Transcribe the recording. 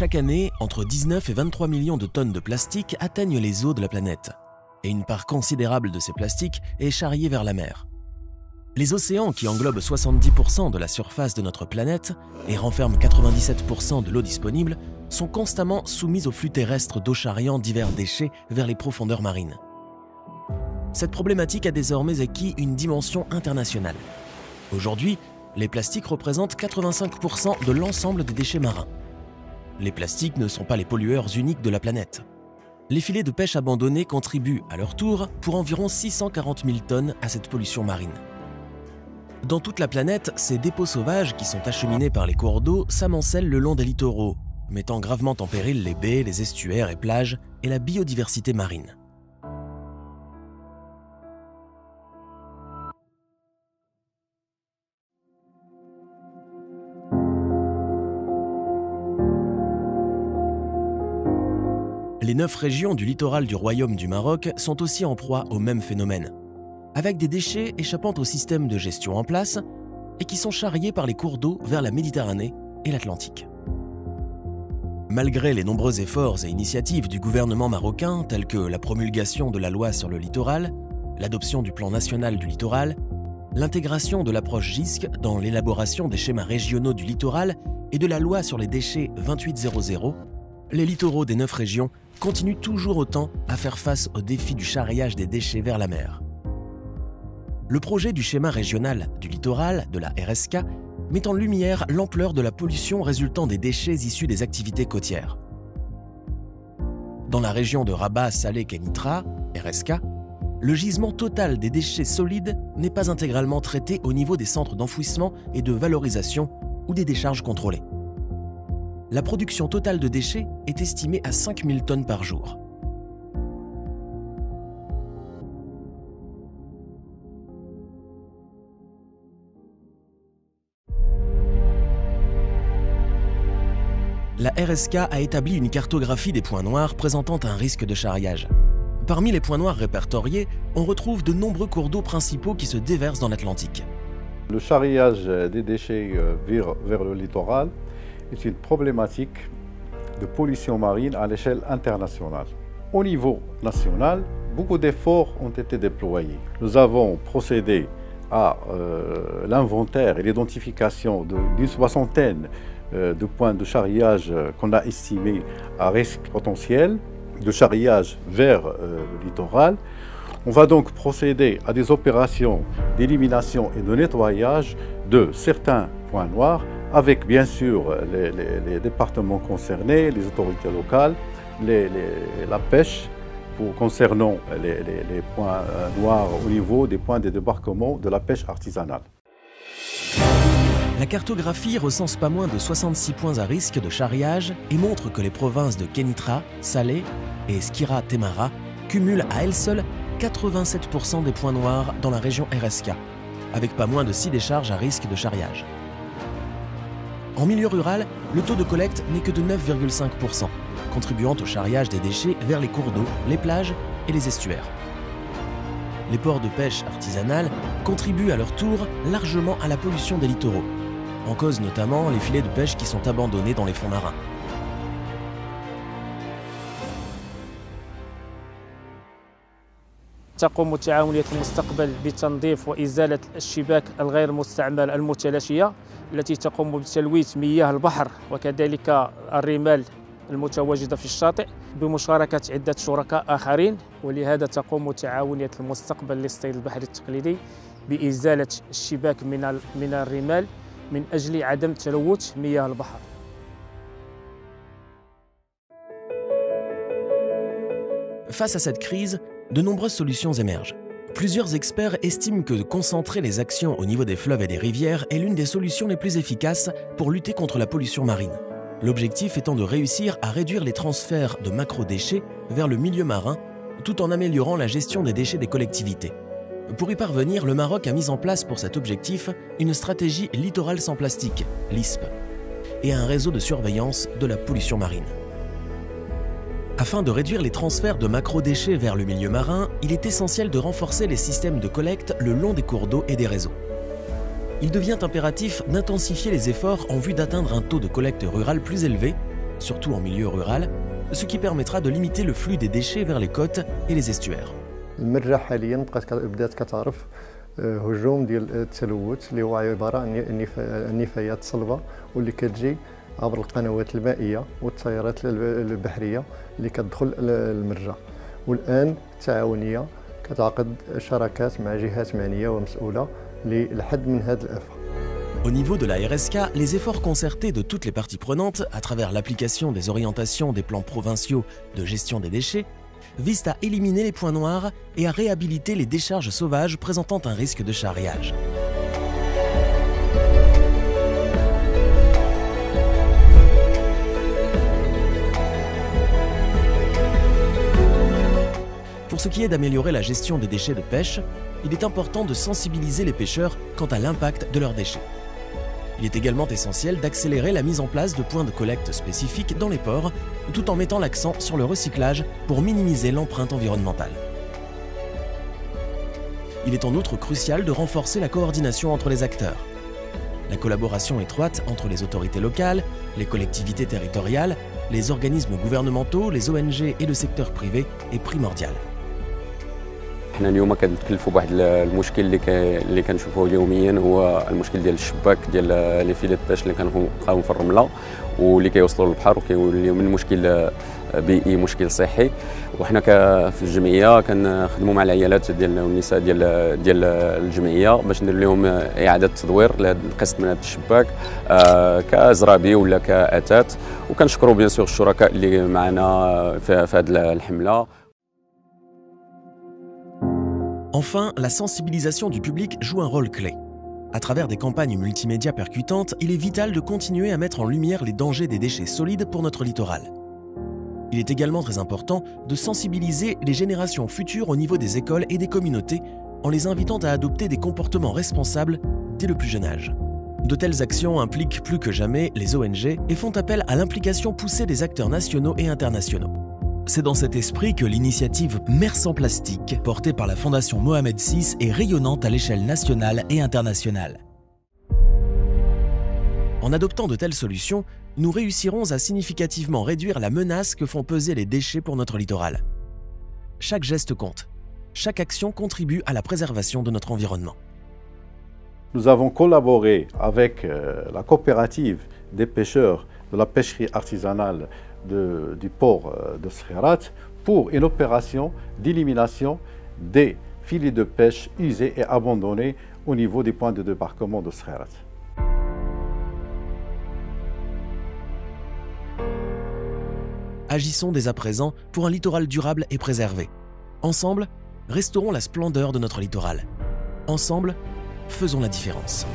Chaque année, entre 19 et 23 millions de tonnes de plastique atteignent les eaux de la planète. Et une part considérable de ces plastiques est charriée vers la mer. Les océans, qui englobent 70% de la surface de notre planète et renferment 97% de l'eau disponible, sont constamment soumis au flux terrestre d'eau charriant divers déchets vers les profondeurs marines. Cette problématique a désormais acquis une dimension internationale. Aujourd'hui, les plastiques représentent 85% de l'ensemble des déchets marins. Les plastiques ne sont pas les pollueurs uniques de la planète. Les filets de pêche abandonnés contribuent, à leur tour, pour environ 640 000 tonnes à cette pollution marine. Dans toute la planète, ces dépôts sauvages qui sont acheminés par les cours d'eau s'amoncellent le long des littoraux, mettant gravement en péril les baies, les estuaires et plages et la biodiversité marine. Les 9 régions du littoral du Royaume du Maroc sont aussi en proie au même phénomène, avec des déchets échappant au système de gestion en place et qui sont charriés par les cours d'eau vers la Méditerranée et l'Atlantique. Malgré les nombreux efforts et initiatives du gouvernement marocain, tels que la promulgation de la loi sur le littoral, l'adoption du plan national du littoral, l'intégration de l'approche GISC dans l'élaboration des schémas régionaux du littoral et de la loi sur les déchets 2800, les littoraux des 9 régions continuent toujours autant à faire face au défi du charriage des déchets vers la mer. Le projet du schéma régional du littoral, de la RSK, met en lumière l'ampleur de la pollution résultant des déchets issus des activités côtières. Dans la région de Rabat Salé Kenitra, RSK, le gisement total des déchets solides n'est pas intégralement traité au niveau des centres d'enfouissement et de valorisation ou des décharges contrôlées. La production totale de déchets est estimée à 5000 tonnes par jour. La RSK a établi une cartographie des points noirs présentant un risque de charriage. Parmi les points noirs répertoriés, on retrouve de nombreux cours d'eau principaux qui se déversent dans l'Atlantique. Le charriage des déchets vers le littoral est une problématique de pollution marine à l'échelle internationale. Au niveau national, beaucoup d'efforts ont été déployés. Nous avons procédé à l'inventaire et l'identification d'une soixantaine de points de charriage qu'on a estimés à risque potentiel de charriage vers le littoral. On va donc procéder à des opérations d'élimination et de nettoyage de certains points noirs avec bien sûr les départements concernés, les autorités locales, la pêche concernant les points noirs au niveau des points de débarquement de la pêche artisanale. La cartographie recense pas moins de 66 points à risque de charriage et montre que les provinces de Kenitra, Salé et Skira Temara cumulent à elles seules 87% des points noirs dans la région RSK, avec pas moins de 6 décharges à risque de charriage. En milieu rural, le taux de collecte n'est que de 9,5%, contribuant au charriage des déchets vers les cours d'eau, les plages et les estuaires. Les ports de pêche artisanale contribuent à leur tour largement à la pollution des littoraux, en cause notamment les filets de pêche qui sont abandonnés dans les fonds marins. تقوم تعاونية المستقبل بتنظيف وإزالة الشباك الغير مستعملة المتلاشية التي تقوم بتلويث مياه البحر وكذلك الرمال المتواجدة في الشاطئ بمشاركة عدة شركاء آخرين، ولهذا تقوم تعاونية المستقبل للصيد البحري التقليدي بإزالة الشباك من الرمال من أجل عدم تلوث مياه البحر. Face à cette crise, de nombreuses solutions émergent. Plusieurs experts estiment que concentrer les actions au niveau des fleuves et des rivières est l'une des solutions les plus efficaces pour lutter contre la pollution marine. L'objectif étant de réussir à réduire les transferts de macro-déchets vers le milieu marin, tout en améliorant la gestion des déchets des collectivités. Pour y parvenir, le Maroc a mis en place pour cet objectif une stratégie littorale sans plastique, LISP, et un réseau de surveillance de la pollution marine. Afin de réduire les transferts de macro-déchets vers le milieu marin, il est essentiel de renforcer les systèmes de collecte le long des cours d'eau et des réseaux. Il devient impératif d'intensifier les efforts en vue d'atteindre un taux de collecte rurale plus élevé, surtout en milieu rural, ce qui permettra de limiter le flux des déchets vers les côtes et les estuaires. المرة حاليا بدات كتعرف هجوم ديال التلوث اللي هو عباره عن النفايات صلبه واللي كتجي عبر القنوات المائيه والتيارات البحريه اللي كتدخل المرة. والان التعاونيه كتعقد شراكات مع جهات معنيه ومسؤوله للحد من هذه الآفة. Au niveau de la RSK, les efforts concertés de toutes les parties prenantes, à travers l'application des orientations des plans provinciaux de gestion des déchets, visent à éliminer les points noirs et à réhabiliter les décharges sauvages présentant un risque de charriage. Pour ce qui est d'améliorer la gestion des déchets de pêche, il est important de sensibiliser les pêcheurs quant à l'impact de leurs déchets. Il est également essentiel d'accélérer la mise en place de points de collecte spécifiques dans les ports, tout en mettant l'accent sur le recyclage pour minimiser l'empreinte environnementale. Il est en outre crucial de renforcer la coordination entre les acteurs. La collaboration étroite entre les autorités locales, les collectivités territoriales, les organismes gouvernementaux, les ONG et le secteur privé est primordiale. حنا اليوم كنتكلفوا بواحد المشكل اللي كنشوفوه يوميا، هو المشكل ديال الشباك ديال لي فيلي باش اللي كنبقاو في الرمله واللي كيوصلوا للبحر، وكيوليو من مشكل بيئي مشكل صحي. وحنا في الجمعيه كنخدموا مع العيالات ديالنا والنساء ديال الجمعيه باش ندير لهم اعاده تدوير لهذا القسط من هذا الشباك كزرابي ولا كاثاث. وكنشكروا بيان سور الشركاء اللي معنا في هذه الحمله. Enfin, la sensibilisation du public joue un rôle clé. À travers des campagnes multimédia percutantes, il est vital de continuer à mettre en lumière les dangers des déchets solides pour notre littoral. Il est également très important de sensibiliser les générations futures au niveau des écoles et des communautés en les invitant à adopter des comportements responsables dès le plus jeune âge. De telles actions impliquent plus que jamais les ONG et font appel à l'implication poussée des acteurs nationaux et internationaux. C'est dans cet esprit que l'initiative Mer sans plastique, portée par la Fondation Mohamed VI, est rayonnante à l'échelle nationale et internationale. En adoptant de telles solutions, nous réussirons à significativement réduire la menace que font peser les déchets pour notre littoral. Chaque geste compte. Chaque action contribue à la préservation de notre environnement. Nous avons collaboré avec la coopérative des pêcheurs de la pêcherie artisanale du port de Skhirat pour une opération d'élimination des filets de pêche usés et abandonnés au niveau des points de débarquement de Skhirat. Agissons dès à présent pour un littoral durable et préservé. Ensemble, restaurons la splendeur de notre littoral. Ensemble, faisons la différence.